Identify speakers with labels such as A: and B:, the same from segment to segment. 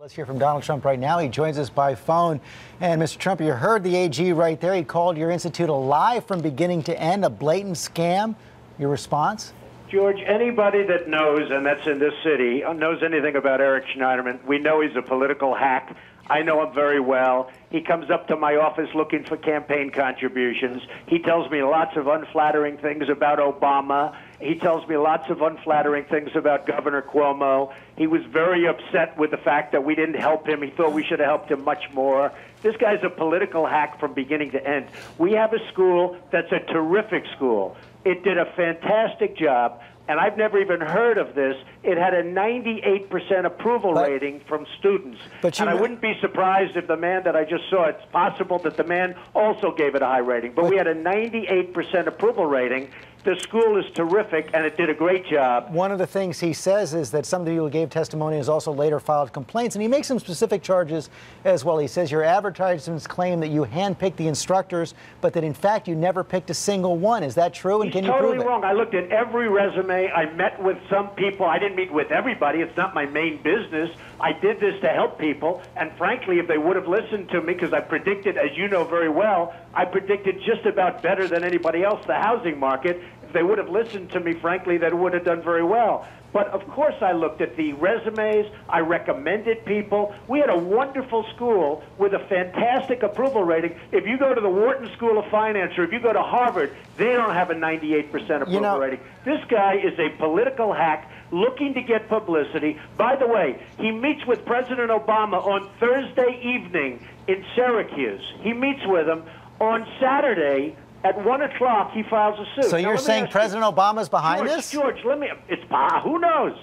A: Let's hear from Donald Trump right now. He joins us by phone. And Mr. Trump, you heard the AG right there. He called your institute a lie from beginning to end, a blatant scam. Your response?
B: George, anybody that knows, and that's in this city, knows anything about Eric Schneiderman, we know he's a political hack. I know him very well. He comes up to my office looking for campaign contributions. He tells me lots of unflattering things about Obama. He tells me lots of unflattering things about Governor Cuomo. He was very upset with the fact that we didn't help him. He thought we should have helped him much more. This guy's a political hack from beginning to end. We have a school that's a terrific school. It did a fantastic job, and I've never even heard of this. It had a 98% approval rating from students. And I wouldn't be surprised if the man that I just saw, it's possible that the man also gave it a high rating. But we had a 98% approval rating. The school is terrific, and it did a great job.
A: One of the things he says is that some of the people who gave testimony has also later filed complaints, and he makes some specific charges as well. He says your advertisements claim that you handpicked the instructors, but that in fact you never picked a single one. Is that true? And can you prove it?
B: He's totally wrong. I looked at every resume. I met with some people. I didn't meet with everybody. It's not my main business. I did this to help people, and frankly, if they would have listened to me, because I predicted, as you know very well, I predicted just about better than anybody else the housing market. If they would have listened to me, frankly, that would have done very well. But of course I looked at the resumes, I recommended people. We had a wonderful school with a fantastic approval rating. If you go to the Wharton School of Finance or if you go to Harvard, they don't have a 98% approval rating. This guy is a political hack looking to get publicity. By the way, he meets with President Obama on Thursday evening in Syracuse. He meets with him on Saturday. At 1 o'clock, he files a suit.
A: So you're saying President Obama's behind this?
B: George, who knows?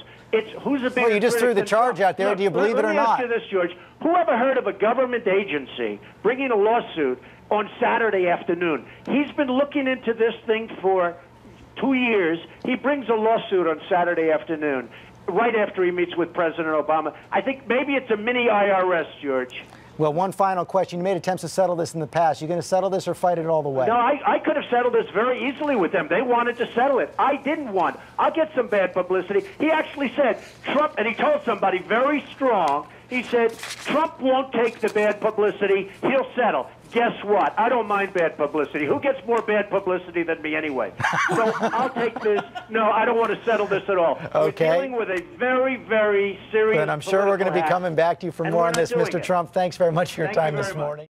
B: Who's a big.
A: Well, you just threw the charge out there. Do you believe it or not?
B: Let me ask you this, George. Who ever heard of a government agency bringing a lawsuit on Saturday afternoon? He's been looking into this thing for 2 years. He brings a lawsuit on Saturday afternoon, right after he meets with President Obama. I think maybe it's a mini IRS, George.
A: Well, one final question. You made attempts to settle this in the past. You going to settle this or fight it all the way?
B: No, I could have settled this very easily with them. They wanted to settle it. I didn't want. I'll get some bad publicity. He actually said, Trump, and he told somebody very strong, he said, Trump won't take the bad publicity. He'll settle. Guess what? I don't mind bad publicity. Who gets more bad publicity than me anyway? So I'll take this. No, I don't want to settle this at all.
A: Okay.
B: We're dealing with a very, very serious.
A: But I'm sure we're going to be coming back to you for more on this, Mr. Trump. Thanks very much for your time this morning.